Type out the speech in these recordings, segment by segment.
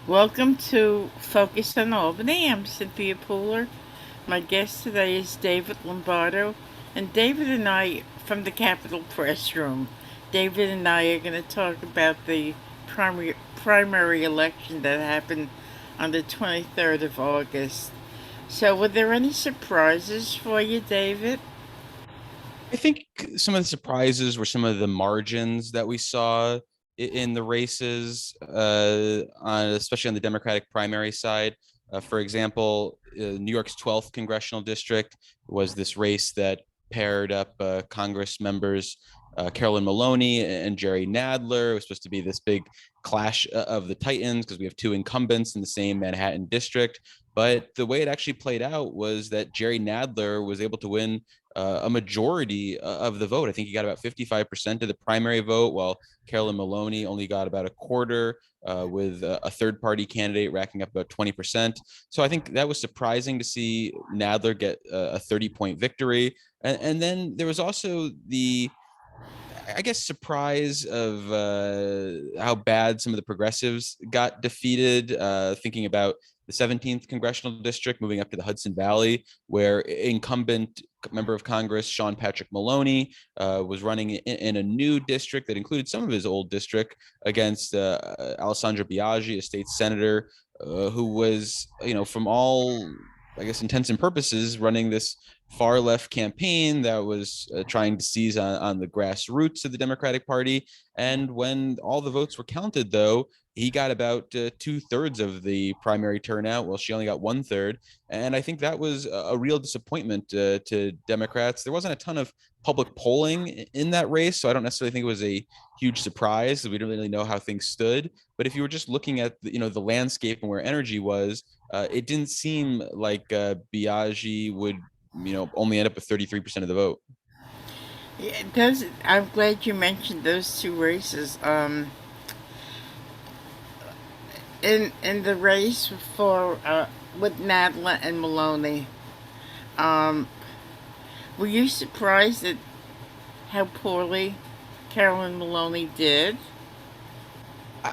Welcome to Focus on Albany. I'm Cynthia Pooler. My guest today is David Lombardo, and David and I from the Capitol Press Room. David and I are going to talk about the primary election that happened on the 23rd of August. So, were there any surprises for you, David? I think some of the surprises were some of the margins that we saw in the races, especially on the Democratic primary side. For example, New York's 12th congressional district was this race that paired up Congress members Carolyn Maloney and Jerry Nadler. It was supposed to be this big clash of the Titans because we have two incumbents in the same Manhattan district. But the way it actually played out was that Jerry Nadler was able to win a majority of the vote. I think he got about 55% of the primary vote, while Carolyn Maloney only got about a quarter, with a third party candidate racking up about 20%. So I think that was surprising to see Nadler get a 30-point victory. And then there was also I guess, surprise of how bad some of the progressives got defeated. Thinking about the 17th congressional district, moving up to the Hudson Valley, where incumbent member of Congress Sean Patrick Maloney was running in a new district that included some of his old district against Alessandra Biasi, a state senator who was, from all, I guess, intents and purposes, running this far left campaign that was trying to seize on the grassroots of the Democratic Party. And when all the votes were counted, though, he got about 2/3 of the primary turnout, while she only got 1/3. And I think that was a real disappointment to Democrats. There wasn't a ton of public polling in that race, so I don't necessarily think it was a huge surprise. We didn't really know how things stood. But if you were just looking at the landscape and where energy was, it didn't seem like Biaggi would only end up with 33% of the vote. Yeah, it does. I'm glad you mentioned those two races. In the race for with Nadler and Maloney, um, were you surprised at how poorly Carolyn Maloney did?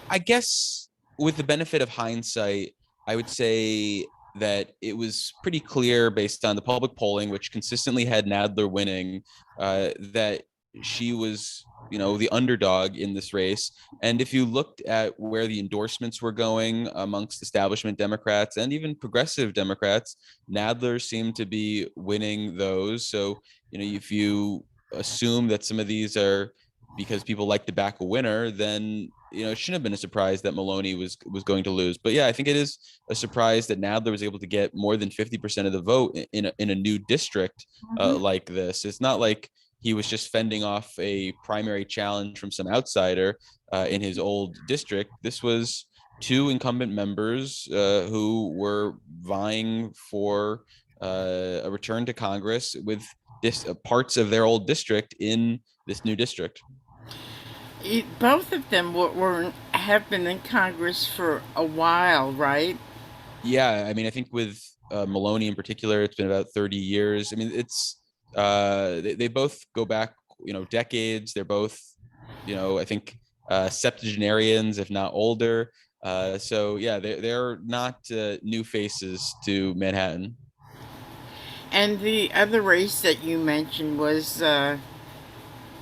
I guess with the benefit of hindsight, I would say that it was pretty clear based on the public polling, which consistently had Nadler winning, that she was, the underdog in this race. And if you looked at where the endorsements were going amongst establishment Democrats and even progressive Democrats, Nadler seemed to be winning those. So, if you assume that some of these are because people like to back a winner, then it shouldn't have been a surprise that Maloney was going to lose. But yeah, I think it is a surprise that Nadler was able to get more than 50% of the vote in a new district Mhm. like this. It's not like he was just fending off a primary challenge from some outsider in his old district. This was two incumbent members who were vying for a return to Congress with parts of their old district in this new district. Both of them were have been in Congress for a while, right? Yeah, I mean, I think with Maloney in particular, it's been about 30 years. I mean, they both go back, decades. They're both, I think septuagenarians, if not older. So yeah, they're not new faces to Manhattan. And the other race that you mentioned was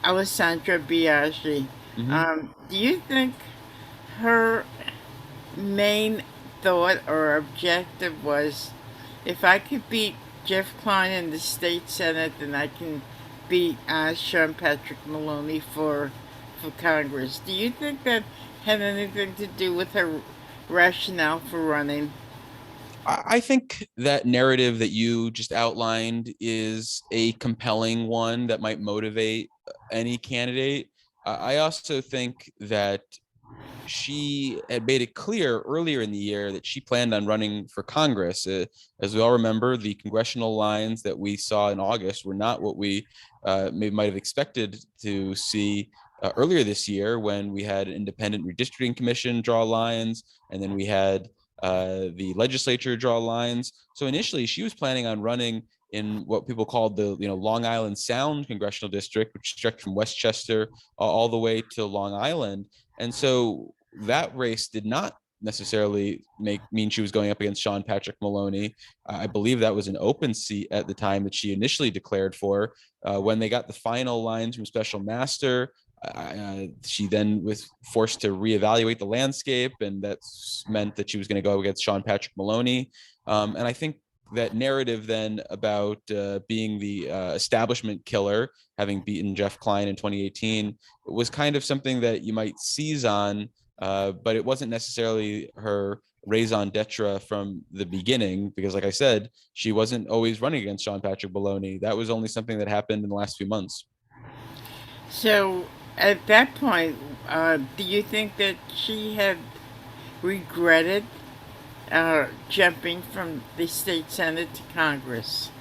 Alessandra Biaggi. Hmm. Do you think her main thought or objective was, if I could beat Jeff Klein in the state senate, then I can beat Sean Patrick Maloney for Congress? Do you think that had anything to do with her rationale for running? I think that narrative that you just outlined is a compelling one that might motivate any candidate. I also think that she had made it clear earlier in the year that she planned on running for Congress. As we all remember, the congressional lines that we saw in August were not what we maybe might have expected to see earlier this year, when we had an independent redistricting commission draw lines, and then we had the legislature draw lines. So initially, she was planning on running in what people called the Long Island Sound congressional district, which stretched from Westchester all the way to Long Island. And so that race did not necessarily mean she was going up against Sean Patrick Maloney. I believe that was an open seat at the time that she initially declared for. When they got the final lines from Special Master, she then was forced to reevaluate the landscape, and that's meant that she was going to go against Sean Patrick Maloney. And I think that narrative then about being the establishment killer, having beaten Jeff Klein in 2018, was kind of something that you might seize on, but it wasn't necessarily her raison d'etre from the beginning, because like I said, she wasn't always running against Sean Patrick Maloney. That was only something that happened in the last few months. So at that point, do you think that she had regretted jumping from the state senate to Congress?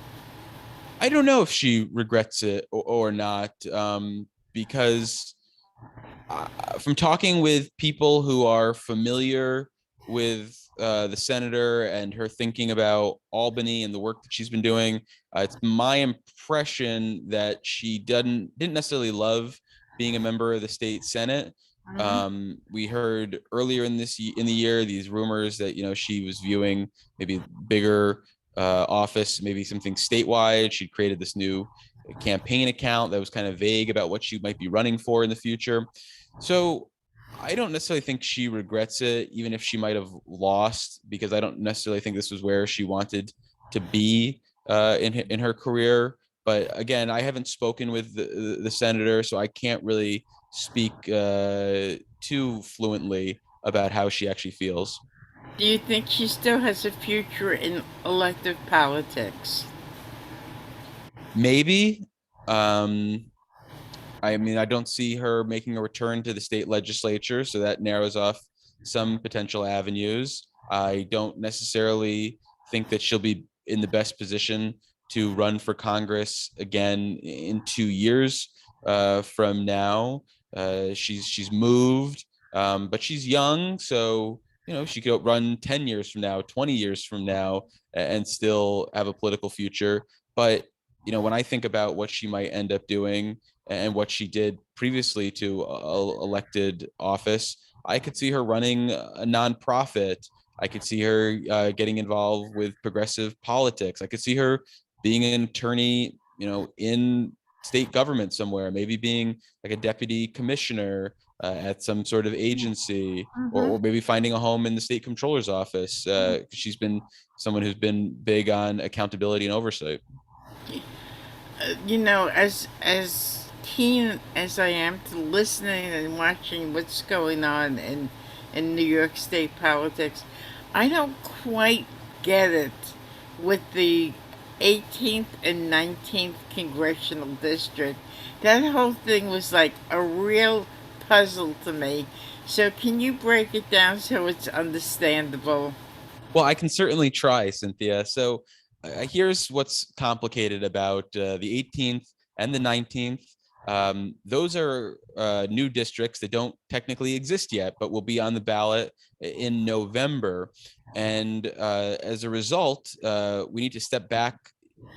I don't know if she regrets it or not, because from talking with people who are familiar with the senator and her thinking about Albany and the work that she's been doing, it's my impression that she didn't necessarily love being a member of the state senate. Mm-hmm. We heard earlier in the year these rumors that she was viewing maybe bigger office, maybe something statewide. She created this new campaign account that was kind of vague about what she might be running for in the future. So I don't necessarily think she regrets it, even if she might have lost, because I don't necessarily think this was where she wanted to be in her career. But again, I haven't spoken with the senator, so I can't really speak too fluently about how she actually feels. Do you think she still has a future in elective politics? Maybe. Um, I mean, I don't see her making a return to the state legislature, so that narrows off some potential avenues. I don't necessarily think that she'll be in the best position to run for Congress again in 2 years from now. She's moved, but she's young, so she could run 10 years from now, 20 years from now, and still have a political future. But when I think about what she might end up doing and what she did previously to elected office, I could see her running a nonprofit. I could see her getting involved with progressive politics. I could see her being an attorney, in state government somewhere, maybe being like a deputy commissioner at some sort of agency, or maybe finding a home in the state comptroller's office. She's been someone who's been big on accountability and oversight. As keen as I am to listening and watching what's going on in New York State politics, I don't quite get it with the 18th and 19th congressional district. That whole thing was like a real puzzle to me. So can you break it down so it's understandable? Well, I can certainly try, Cynthia. So here's what's complicated about the 18th and the 19th. Those are new districts that don't technically exist yet, but will be on the ballot in November. And as a result, we need to step back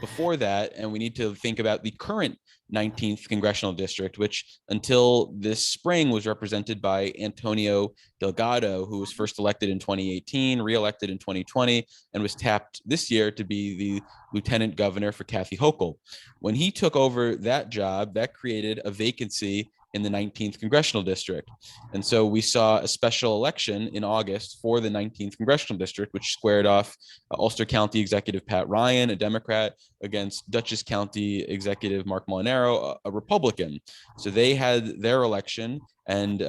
before that, and we need to think about the current 19th congressional district, which until this spring was represented by Antonio Delgado, who was first elected in 2018, reelected in 2020, and was tapped this year to be the lieutenant governor for Kathy Hochul. When he took over that job, that created a vacancy in the 19th congressional district. And so we saw a special election in August for the 19th congressional district, which squared off Ulster County Executive Pat Ryan, a Democrat, against Dutchess County Executive Mark Molinaro, a Republican. So they had their election, and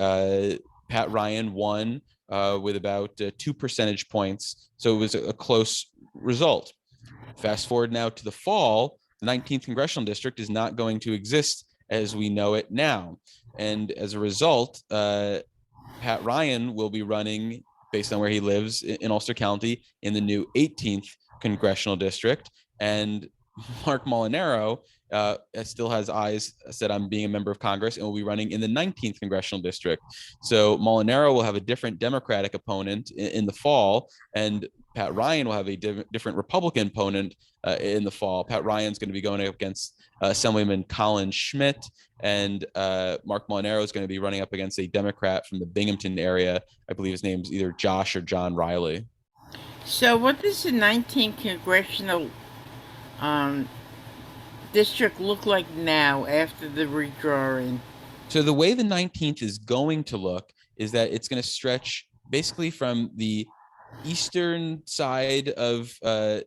Pat Ryan won with about 2 percentage points. So it was a close result. Fast forward now to the fall, the 19th congressional district is not going to exist as we know it now. And as a result, Pat Ryan will be running, based on where he lives in Ulster County, in the new 18th congressional district. And Mark Molinaro still has eyes set on being a member of Congress and will be running in the 19th congressional district. So Molinaro will have a different Democratic opponent in the fall, and Pat Ryan will have a different Republican opponent in the fall. Pat Ryan's going to be going up against Assemblyman Colin Schmidt, and Mark Molinaro is going to be running up against a Democrat from the Binghamton area. I believe his name's either Josh or John Riley. So, what does the 19th congressional um, district look like now after the redrawing? So the way the 19th is going to look is that it's going to stretch basically from the eastern side of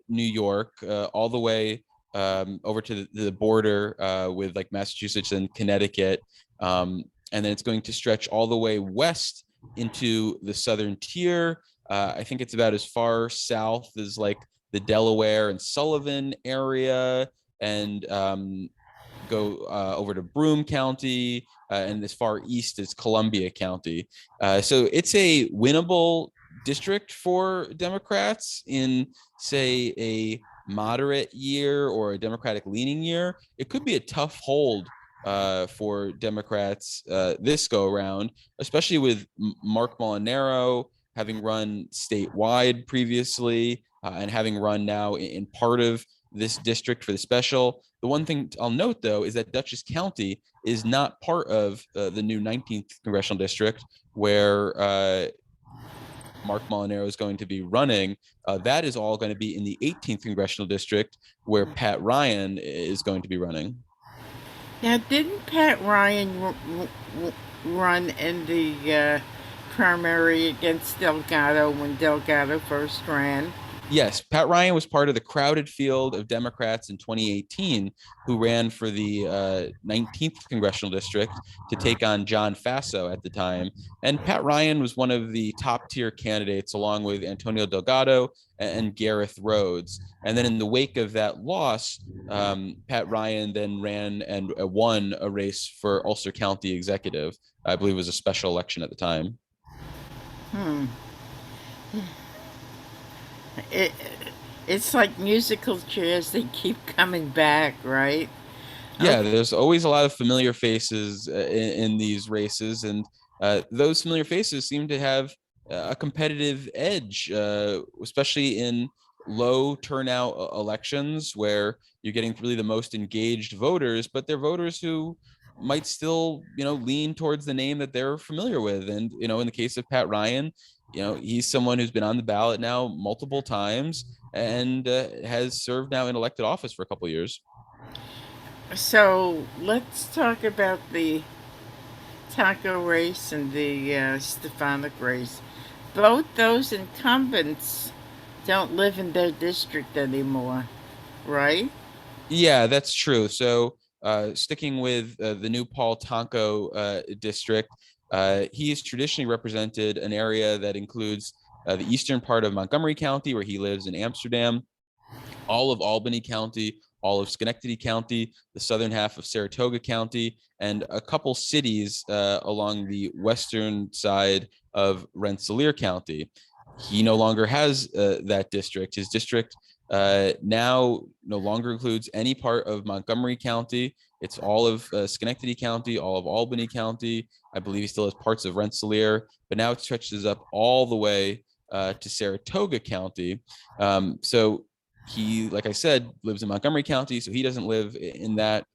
New York all the way over to the border with like Massachusetts and Connecticut. And then it's going to stretch all the way west into the southern tier. I think it's about as far south as like the Delaware and Sullivan area, and go over to Broome County, and as far east as Columbia County. So it's a winnable district for Democrats in, say, a moderate year or a Democratic leaning year. It could be a tough hold for Democrats this go around, especially with Mark Molinaro having run statewide previously and having run now in part of this district for the special. The one thing I'll note, though, is that Dutchess County is not part of the new 19th congressional district where Mark Molinaro is going to be running. That is all going to be in the 18th congressional district where Pat Ryan is going to be running. Now, didn't Pat Ryan run in the primary against Delgado when Delgado first ran? Yes, Pat Ryan was part of the crowded field of Democrats in 2018 who ran for the 19th congressional district to take on John Faso at the time. And Pat Ryan was one of the top tier candidates, along with Antonio Delgado and Gareth Rhodes. And then in the wake of that loss, Pat Ryan then ran and won a race for Ulster County executive. I believe it was a special election at the time. Hmm. It, it's like musical chairs, they keep coming back, right? Yeah, Okay. there's always a lot of familiar faces in these races, and those familiar faces seem to have a competitive edge, especially in low turnout elections where you're getting really the most engaged voters, but they're voters who might still, lean towards the name that they're familiar with. And, in the case of Pat Ryan, he's someone who's been on the ballot now multiple times and has served now in elected office for a couple of years. So let's talk about the taco race and the Stefanik race. Both those incumbents don't live in their district anymore, right? Yeah, that's true. So, sticking with the new Paul Tonko district, he has traditionally represented an area that includes the eastern part of Montgomery County, where he lives in Amsterdam, all of Albany County, all of Schenectady County, the southern half of Saratoga County, and a couple cities along the western side of Rensselaer County. He no longer has that district. His district now no longer includes any part of Montgomery County. It's all of Schenectady County, all of Albany County. I believe he still has parts of Rensselaer, but now it stretches up all the way to Saratoga County. So he, like I said, lives in Montgomery County, so he doesn't live in that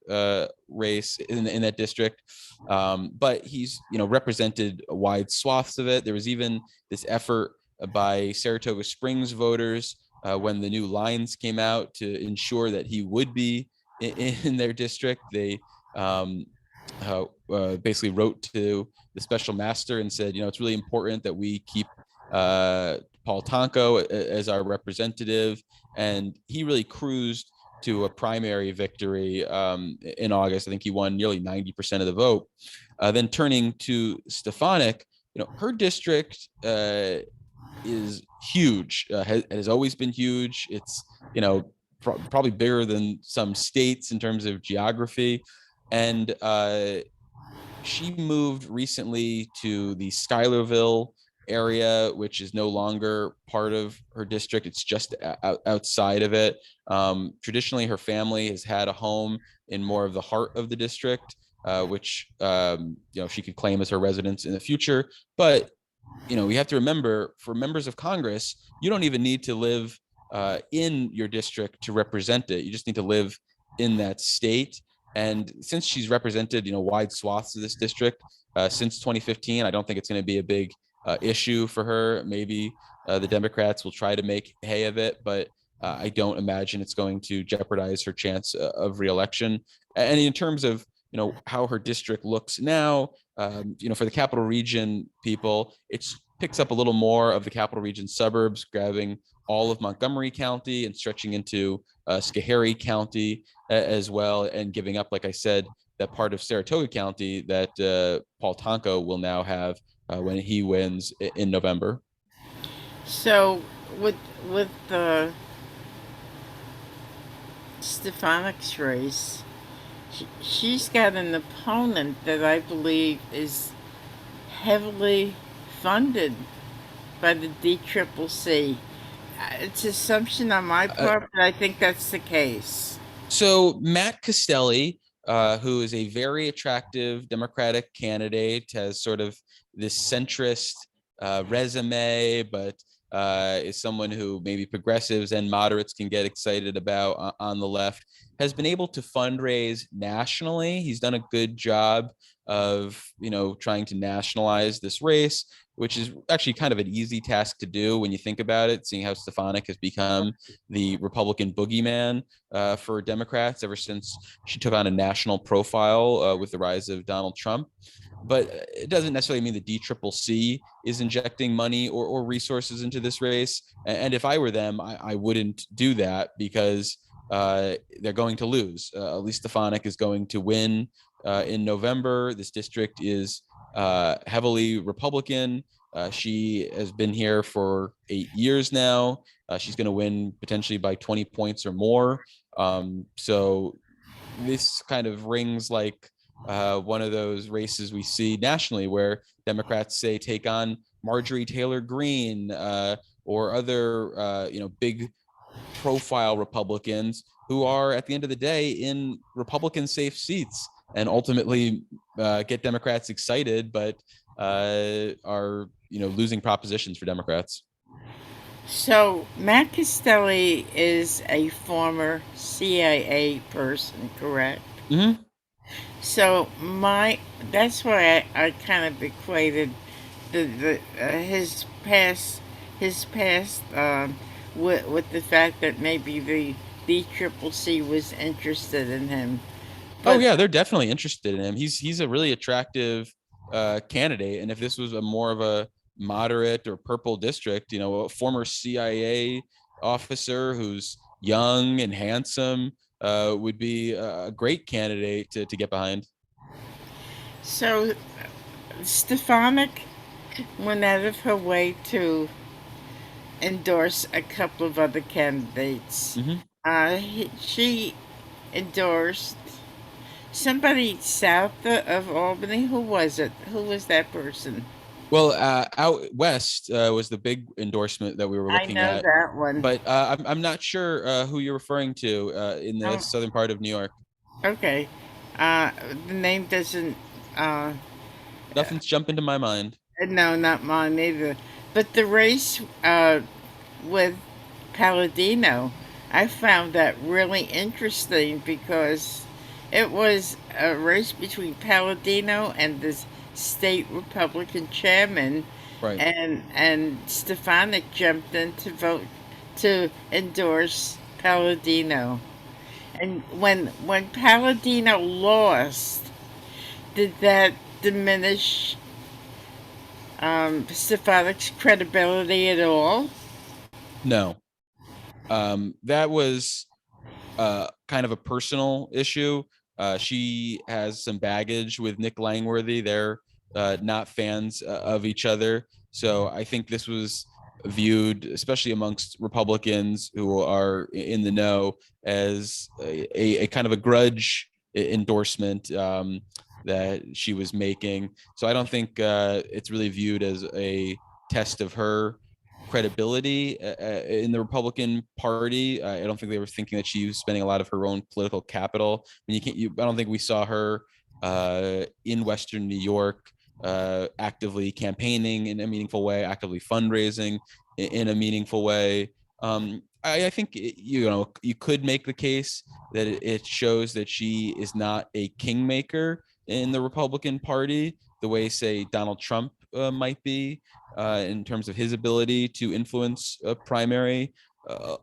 race in that district. But he's represented wide swaths of it. There was even this effort by Saratoga Springs voters when the new lines came out to ensure that he would be in their district. They basically wrote to the special master and said, it's really important that we keep Paul Tonko as our representative. And he really cruised to a primary victory in August. I think he won nearly 90% of the vote. Then turning to Stefanik, her district is huge, has always been huge. It's, probably bigger than some states in terms of geography. And she moved recently to the Schuylerville area, which is no longer part of her district. It's just outside of it. Traditionally, her family has had a home in more of the heart of the district, which she could claim as her residence in the future. But we have to remember, for members of Congress, you don't even need to live in your district to represent it. You just need to live in that state. And since she's represented, wide swaths of this district since 2015, I don't think it's going to be a big issue for her. Maybe the Democrats will try to make hay of it, but I don't imagine it's going to jeopardize her chance of reelection. And in terms of how her district looks now, for the Capital Region people, it picks up a little more of the Capital Region suburbs, grabbing all of Montgomery County and stretching into Schoharie County as well, and giving up, like I said, that part of Saratoga County that Paul Tonko will now have when he wins in November. So with the Stefanik's race, she's got an opponent that I believe is heavily funded by the DCCC. It's assumption on my part, but I think that's the case. So Matt Costelli, who is a very attractive Democratic candidate, has sort of this centrist resume, but is someone who maybe progressives and moderates can get excited about on the left, has been able to fundraise nationally. He's done a good job of, trying to nationalize this race, which is actually kind of an easy task to do when you think about it, seeing how Stefanik has become the Republican boogeyman for Democrats ever since she took on a national profile with the rise of Donald Trump. But it doesn't necessarily mean the DCCC is injecting money or resources into this race. And if I were them, I wouldn't do that, because they're going to lose. Elise Stefanik is going to win in November. This district is heavily Republican. She has been here for 8 years now. She's going to win potentially by 20 points or more. So this kind of rings like one of those races we see nationally where Democrats say take on Marjorie Taylor Greene or other big profile Republicans who are, at the end of the day, in Republican safe seats, and ultimately get Democrats excited, but are losing propositions for Democrats. So Matt Costelli is a former CIA person, correct? Mm-hmm. So that's why I kind of equated the his past with the fact that maybe the DCCC was interested in him. Oh But yeah, they're definitely interested in him. He's a really attractive candidate, and if this was a more of a moderate or purple district, a former CIA officer who's young and handsome would be a great candidate to get behind. so Stefanik went out of her way to endorse a couple of other candidates. Mm-hmm. She endorsed somebody south of Albany. Who was it? Who was that person? Well, out west was the big endorsement that we were I looking know at, that one. but I'm not sure who you're referring to in the Oh, southern part of New York. okay. Uh, the name doesn't. Nothing's jumping to my mind. No, not mine either. But the race with Palladino, I found that really interesting because it was a race between Palladino and the state Republican chairman, Right. and Stefanik jumped in to vote to endorse Palladino. And when Palladino lost, did that diminish Stefanik's credibility at all? No, that was kind of a personal issue. She has some baggage with Nick Langworthy. They're not fans of each other. So I think this was viewed, especially amongst Republicans who are in the know, as a kind of a grudge endorsement that she was making. So I don't think it's really viewed as a test of her credibility in the Republican Party. I don't think they were thinking that she was spending a lot of her own political capital. I mean, I don't think we saw her in Western New York actively campaigning in a meaningful way, actively fundraising in a meaningful way. I think you could make the case that it shows that she is not a kingmaker in the Republican Party the way, say, Donald Trump might be in terms of his ability to influence a primary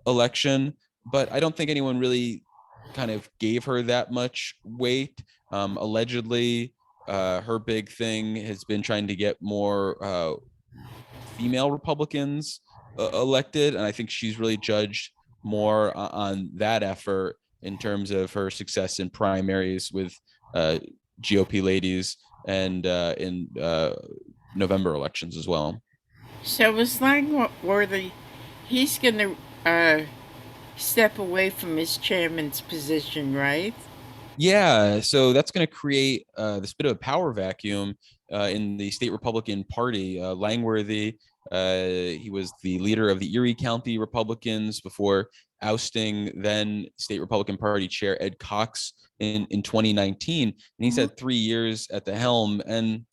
election. But I don't think anyone really kind of gave her that much weight. Allegedly, her big thing has been trying to get more female Republicans elected, and I think she's really judged more on that effort in terms of her success in primaries with GOP ladies and in November elections as well. So was Langworthy, he's going to step away from his chairman's position, right? Yeah, so that's going to create this bit of a power vacuum in the state Republican Party. Langworthy, he was the leader of the Erie County Republicans before ousting then state Republican Party chair Ed Cox in 2019. And he's Mhm. had 3 years at the helm. And,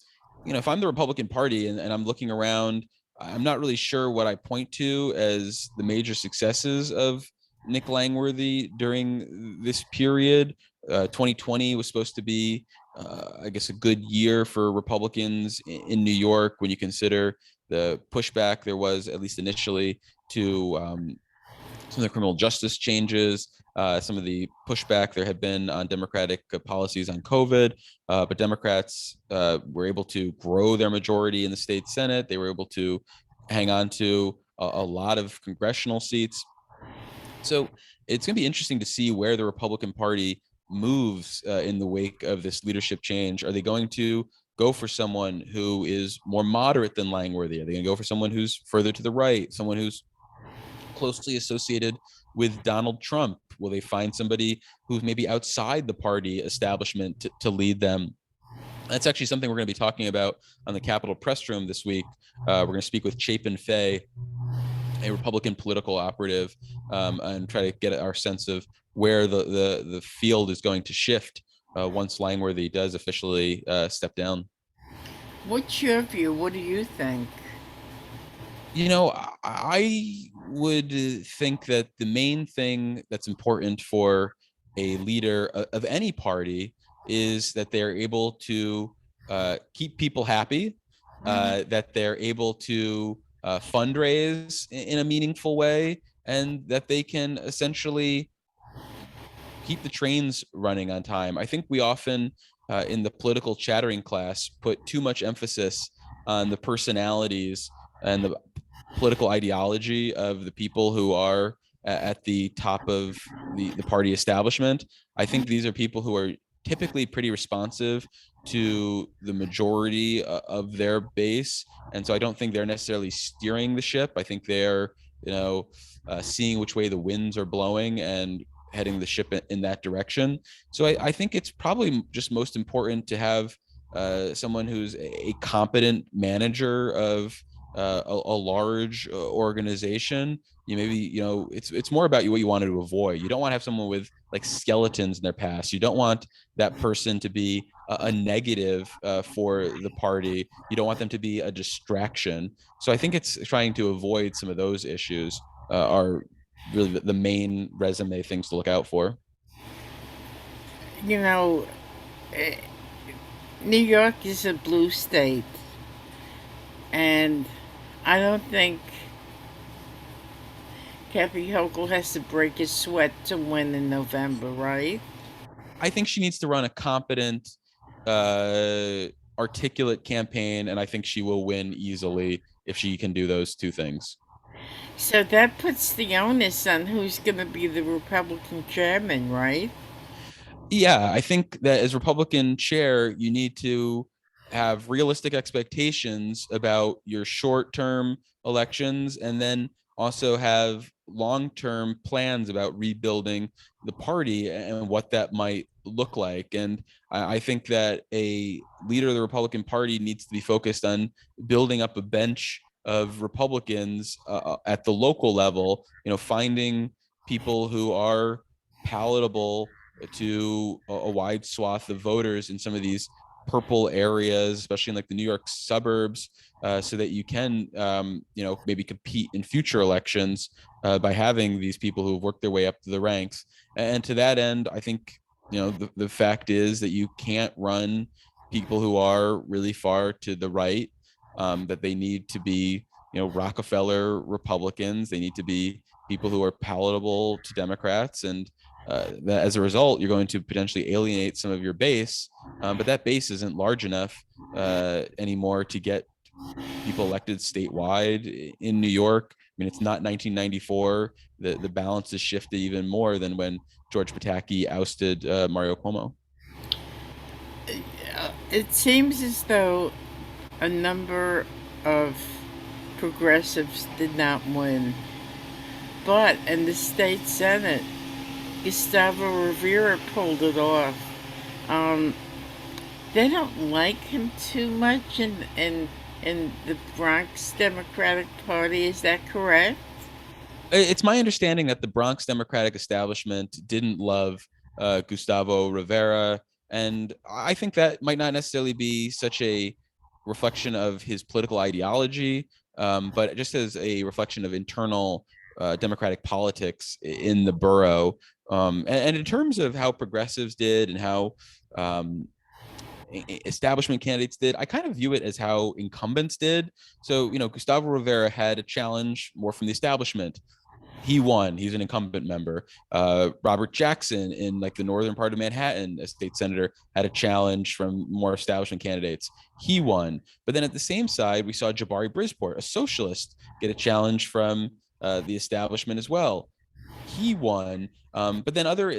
if I'm the Republican Party and I'm looking around, I'm not really sure what I point to as the major successes of Nick Langworthy during this period. 2020 was supposed to be, I guess, a good year for Republicans in New York when you consider the pushback there was, at least initially, to some of the criminal justice changes, some of the pushback there had been on Democratic policies on COVID. But Democrats were able to grow their majority in the state Senate. They were able to hang on to a lot of congressional seats. So it's going to be interesting to see where the Republican Party moves in the wake of this leadership change. Are they going to go for someone who is more moderate than Langworthy? Are they going to go for someone who's further to the right, someone who's closely associated with Donald Trump? Will they find somebody who's maybe outside the party establishment to lead them? That's actually something we're going to be talking about on the Capitol Press Room this week. We're going to speak with Chapin Fay, a Republican political operative, and try to get our sense of where the field is going to shift once Langworthy does officially step down. What's your view? What do you think? I would think that the main thing that's important for a leader of any party is that they're able to keep people happy, that they're able to fundraise in a meaningful way, and that they can essentially keep the trains running on time. I think we often, in the political chattering class, put too much emphasis on the personalities and the political ideology of the people who are at the top of the party establishment. I think these are people who are typically pretty responsive to the majority of their base. And so I don't think they're necessarily steering the ship. I think they're, seeing which way the winds are blowing and heading the ship in that direction. So I think it's probably just most important to have someone who's a competent manager of a large organization. It's more about what you wanted to avoid. You don't want to have someone with like skeletons in their past. You don't want that person to be a negative for the party. You don't want them to be a distraction. So I think it's trying to avoid some of those issues are really the main resume things to look out for. You know, eh, New York is a blue state, and I don't think Kathy Hochul has to break his sweat to win in November, right? I think she needs to run a competent, uh, articulate campaign, and I think she will win easily if she can do those two things. So that puts the onus on who's going to be the Republican chairman, right? Yeah, I think that as Republican chair, you need to have realistic expectations about your short term elections and then also have long term plans about rebuilding the party and what that might look like. And I think that a leader of the Republican Party needs to be focused on building up a bench of Republicans at the local level, finding people who are palatable to a wide swath of voters in some of these purple areas, especially in like the New York suburbs, so that you can, maybe compete in future elections by having these people who have worked their way up to the ranks. And to that end, I think, the fact is that you can't run people who are really far to the right, that they need to be, Rockefeller Republicans. They need to be people who are palatable to Democrats. And that as a result, you're going to potentially alienate some of your base. But that base isn't large enough anymore to get people elected statewide in New York. I mean, it's not 1994. The balance has shifted even more than when George Pataki ousted Mario Cuomo. It seems as though a number of progressives did not win, but in the state senate, Gustavo Rivera pulled it off. Um, they don't like him too much in the Bronx Democratic Party. Is that correct? It's my understanding that the Bronx Democratic establishment didn't love Gustavo Rivera, and I think that might not necessarily be such a reflection of his political ideology, but just as a reflection of internal Democratic politics in the borough. And in terms of how progressives did and how um, establishment candidates did, I kind of view it as how incumbents did. So, Gustavo Rivera had a challenge more from the establishment. He won. He's an incumbent member. Robert Jackson in like the northern part of Manhattan, a state senator, had a challenge from more establishment candidates. He won. But then at the same side, we saw Jabari Brisport, a socialist, get a challenge from the establishment as well. He won. But then other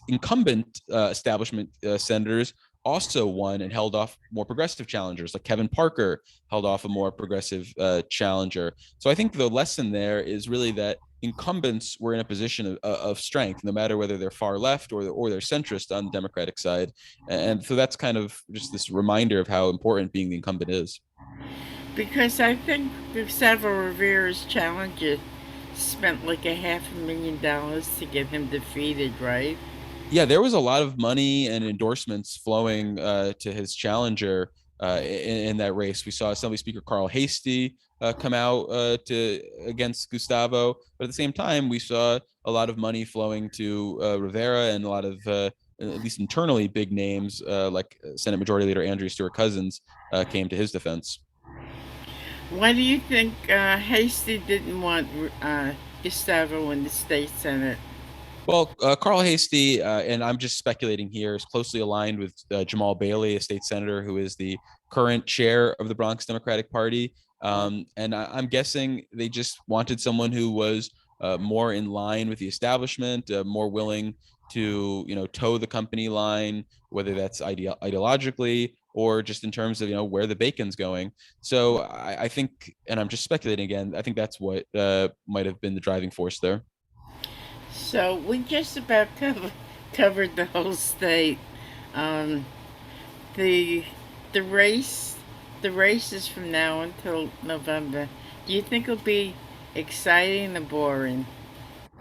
incumbent establishment senators also won and held off more progressive challengers, like Kevin Parker held off a more progressive challenger. So I think the lesson there is really that incumbents were in a position of strength, no matter whether they're far left or they're centrist on the Democratic side. And so that's kind of just this reminder of how important being the incumbent is. Because I think Gustavo Rivera's challenger spent like a $500,000 to get him defeated, right? Yeah, there was a lot of money and endorsements flowing to his challenger in that race. We saw Assembly Speaker Carl Hastie come out to against Gustavo, but at the same time, we saw a lot of money flowing to Rivera, and a lot of at least internally big names like Senate Majority Leader Andrea Stewart Cousins came to his defense. Why do you think Hasty didn't want Gustavo in the state senate? Well, Carl Hastie, and I'm just speculating here, is closely aligned with Jamal Bailey, a state senator who is the current chair of the Bronx Democratic Party. And I'm guessing they just wanted someone who was more in line with the establishment, more willing to, toe the company line, whether that's ideologically or just in terms of, where the bacon's going. So I think, and I'm just speculating again, I think that's what might have been the driving force there. So we just about covered the whole state. Um, the the race the race is from now until November. Do you think it'll be exciting or boring?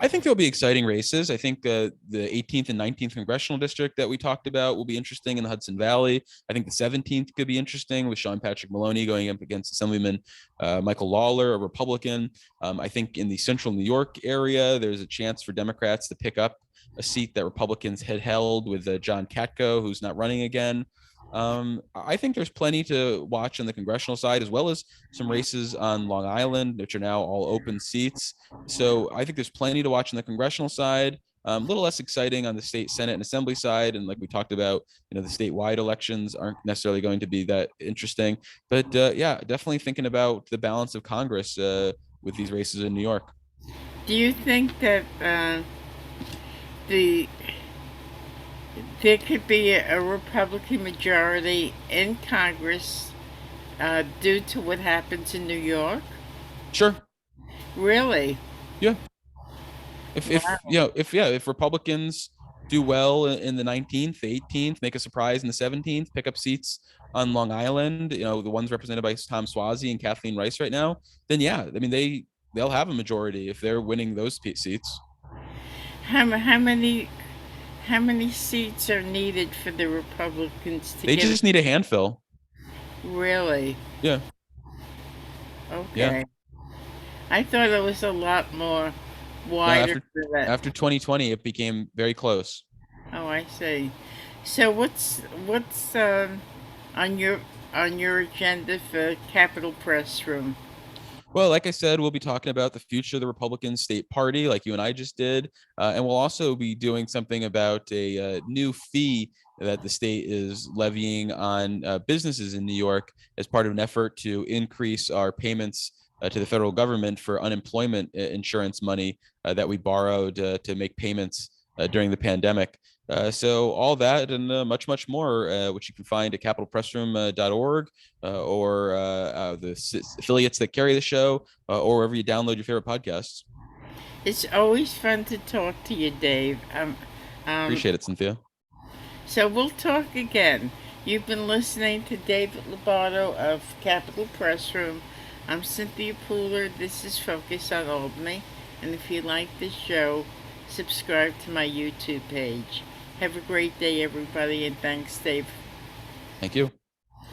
I think there'll be exciting races. I think the 18th and 19th congressional district that we talked about will be interesting in the Hudson Valley. I think the 17th could be interesting with Sean Patrick Maloney going up against Assemblyman Michael Lawler, a Republican. I think in the central New York area, there's a chance for Democrats to pick up a seat that Republicans had held with John Katko, who's not running again. I think there's plenty to watch on the congressional side, as well as some races on Long Island, which are now all open seats. So I think there's plenty to watch on the congressional side. A little less exciting on the state Senate and Assembly side, and like we talked about, the statewide elections aren't necessarily going to be that interesting. But yeah, definitely thinking about the balance of Congress with these races in New York. Do you think that the there could be a Republican majority in Congress due to what happens in New York? Sure. Really? Yeah. If Wow. you know if yeah if Republicans do well in the 19th, the 18th, make a surprise in the 17th, pick up seats on Long Island, the ones represented by Tom Suozzi and Kathleen Rice right now, then yeah, I mean they'll have a majority if they're winning those seats. How many seats are needed for the Republicans to They get it? just need a handful. Really? Yeah, yeah. Okay. I thought it was a lot more No, wider than that. after 2020, it became very close. Oh, I see. So what's on your agenda for Capitol Press Room? Well, like I said, we'll be talking about the future of the Republican state party, like you and I just did. And we'll also be doing something about a new fee that the state is levying on businesses in New York as part of an effort to increase our payments to the federal government for unemployment insurance money that we borrowed to make payments during the pandemic. So all that and much, much more, which you can find at capitolpressroom.org or the affiliates that carry the show or wherever you download your favorite podcasts. It's always fun to talk to you, Dave. Um, Appreciate it, Cynthia. so we'll talk again. You've been listening to David Lombardo of Capitol Press Room. I'm Cynthia Pooler. This is Focus on Albany. And if you like this show, subscribe to my YouTube page. Have a great day, everybody, and thanks, Dave. Thank you.